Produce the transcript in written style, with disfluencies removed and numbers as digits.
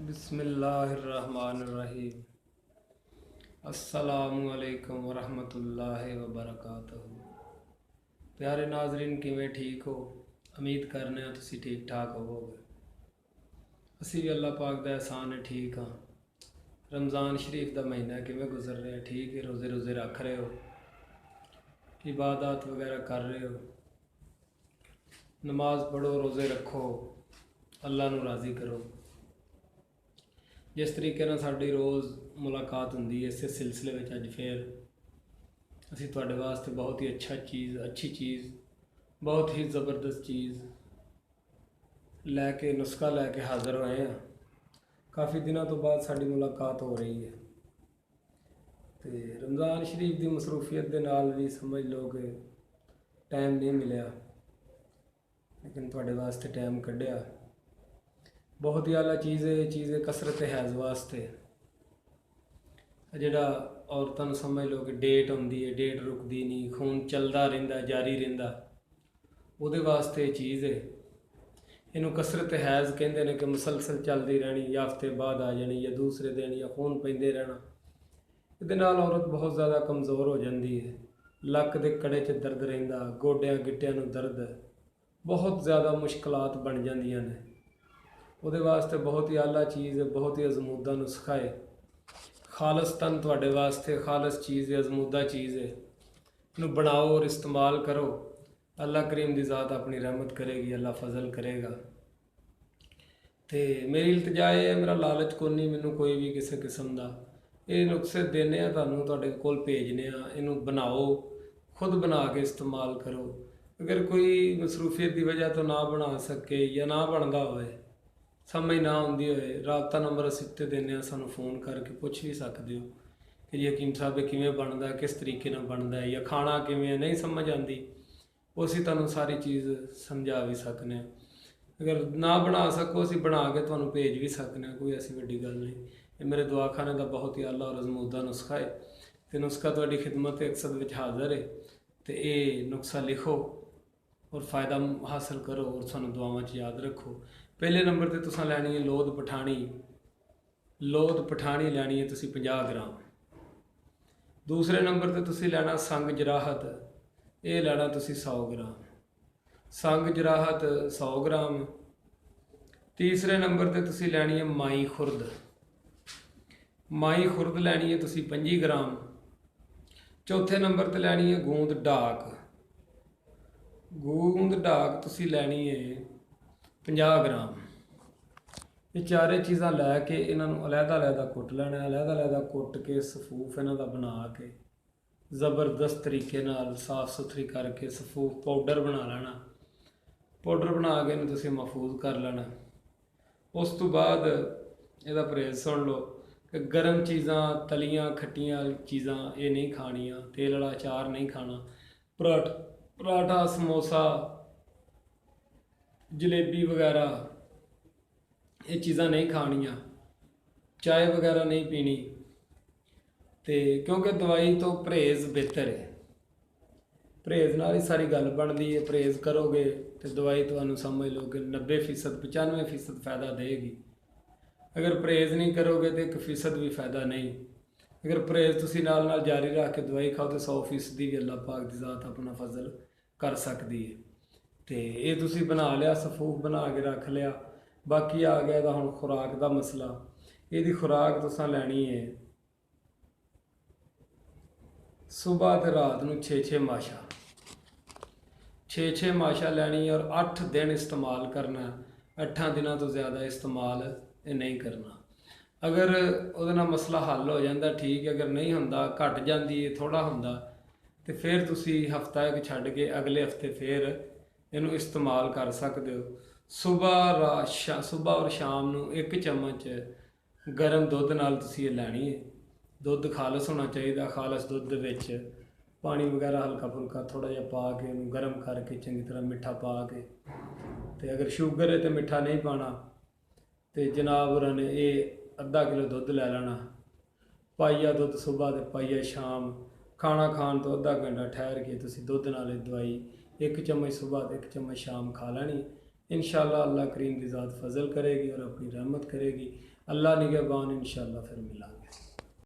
बिस्मिल्लाहिर्रहमानिर्रहीम। अस्सलामुअलैकुम वरहमतुल्लाहि वबरकातुहू। प्यारे नाजरीन, किवें ठीक हो? उम्मीद करने तुसी ठीक ठाक होवोगे। असी भी अल्लाह पाक दा एहसान है ठीक हाँ। रमज़ान शरीफ का महीना किवें गुजर रहा है? ठीक है? रोज़े रोज़े रख रहे हो? इबादत वगैरह कर रहे हो? नमाज पढ़ो, रोज़े रखो, अल्लाह नू राज़ी करो। जिस तरीके नाल साडी रोज़ मुलाकात होंदी है, इस सिलसिले में अज फिर असी तुहाडे वास्ते बहुत ही अच्छी चीज़ बहुत ही ज़बरदस्त चीज़ लैके नुस्खा लैके हाज़र होए हैं। काफ़ी दिनों तो बाद साडी मुलाकात हो रही है तो रमज़ान शरीफ की मसरूफियत के नाल भी समझ लो कि टाइम नहीं मिलया, लेकिन तुहाडे वास्ते टाइम कढ़िया। बहुत ही आला चीज़ है, चीज़ है कसरत हैज़ वास्ते। जिहड़ा औरतां नूं समझ लो कि डेट आउंदी है, डेट रुकदी नहीं, खून चलदा रहिंदा, जारी रहिंदा, उहदे वास्ते चीज़ है। इनू कसरत हैज़ कहंदे ने कि मुसलसल चलदी रहनी, या हफ्ते बाद आ जानी या दूसरे दिन, या खून पैंदे रहना। इहदे नाल औरत बहुत ज़्यादा कमज़ोर हो जाती है। लक दे कड़े च दर्द रहिंदा, गोड्यां गिट्टियां नूं दर्द, बहुत ज़्यादा मुश्किलात बन जांदियां ने। उहदे वास्ते बहुत ही आला चीज़ है, बहुत ही अजमूदा नुस्खा है। खालस तन तुहाडे वास्ते खालस चीज़ है, अजमूदा चीज़ है। इनू बनाओ और इस्तेमाल करो। अल्लाह करीम दी ज़ात अपनी रहमत करेगी, अल्लाह फजल करेगा। तो मेरी इल्तजा है, मेरा लालच को नहीं मैनू कोई भी किसी किस्म का। ये नुस्खे देने तुहानू तुहाडे कोल भेजने, इनू बनाओ, खुद बना के इस्तेमाल करो। अगर कोई मसरूफियत की वजह तो ना बना सके या ना बनता होए, समझ ना आती होए, राबता नंबर असीं उत्ते देने, सानू फोन करके पुछ भी सकते हो कि जी हकीम साहब ये किवें बनता है, किस तरीके नाल बनता है, या खाना किवें नहीं समझ आती, वो असीं तुहानू सारी चीज़ समझा भी सकने। अगर ना बना सको असीं बना के तुहानू भेज भी सकने, कोई ऐसी वड्डी गल नहीं। ये मेरे दुआखाने का बहुत ही आला और अजमूदा नुस्खा है। तो नुस्खा तुहाडी खिदमत अक्सद विच हाज़र है। तो ये नुस्खा लिखो और फ़ायदा हासिल करो और सानू दुआवां च याद रखो। पहले नंबर पर तुसां लैनी है लोध पठानी। लोध पठानी लैनी है तुसीं 50 ग्राम। दूसरे नंबर पर तुसीं लैना संग जराहत, ये लैना तुसीं 100 ग्राम। संग जराहत 100 ग्राम। तीसरे नंबर पर तुसीं लैनी है माई खुरद। माई खुरद लैनी है तुसीं 25 ग्राम। चौथे नंबर पर लैनी है गूंद डाक। गूंद डाक तुसीं लैनी है 50 ग्राम। ये चारे चीज़ां लैके इन्हों अलहदा अलहदा कुट लैना, अलहदा कुट के सफूफ इन्हों का बना के ज़बरदस्त तरीके नाल साफ सुथरी करके सफूफ पाउडर बना लेना। पाउडर बना के इन्हूं तुसीं महफूज कर लेना। उस तो बाद इहदा परहेज सुन लो कि गर्म चीज़ां, तलियां खट्टियां चीज़ां ये नहीं खानियां, तेल वाला अचार नहीं खाना, पराठा समोसा जलेबी वगैरह ये चीज़ां नहीं खानियां, चाय वगैरह नहीं पीनी। तो क्योंकि दवाई तो परहेज़ बेहतर है, परहेज़ नाल ही सारी गल बनती है। परहेज़ करोगे तो दवाई तुहानू समझ लो कि 90% 95% फ़ायदा देगी। अगर परहेज़ नहीं करोगे तो 1% भी फ़ायदा नहीं। अगर परहेज़ तुसीं नाल नाल जारी रख के दवाई खाओ तो 100% भी अल्लाह पाक दी ज़ात अपना फजल कर सकती है। तो ये तुसीं बना लिया, सफूफ बना के रख लिया। बाकी आ गया हुण खुराक का मसला। ये खुराक तुसां लैनी है सुबह तो रात नूं 6-6 माशा, 6-6 माशा लैनी और 8 दिन इस्तेमाल करना। 8 दिनों तो ज़्यादा इस्तेमाल नहीं करना। अगर उहदे नाल मसला हल हो जाता ठीक है, अगर नहीं होंदा घट जाती है, थोड़ा होंदा तो फिर तुसीं हफ्ता एक छड्ड के अगले हफ्ते फिर इनू इस्तेमाल कर सकते हो। सुबह और शाम नूं 1 चम्मच गर्म दुध नाल तुसीं लैनी है। दुध खालस होना चाहिए। खालस दुध विच पानी वगैरह हल्का फुल्का थोड़ा जिहा पा के उन्हूं गर्म करके चंगी तरह मिठा पा के, तो अगर शुगर है तो मिठा नहीं पाना। तो जनाब होरां ने ये अद्धा किलो दुध लै लेना, पाइया दुध सुबह तो पाइया शाम। खाना खाण तो अद्धा घंटा ठहर के तुसीं दुध नाल दवाई 1 चम्मच सुबह तो 1 चम्मच शाम खा लैनी। इंशाल्लाह अल्लाह करीम की ज़ात फजल करेगी और अपनी रहमत करेगी। अल्लाह निगहबान, इंशाल्लाह फिर मिलांगे।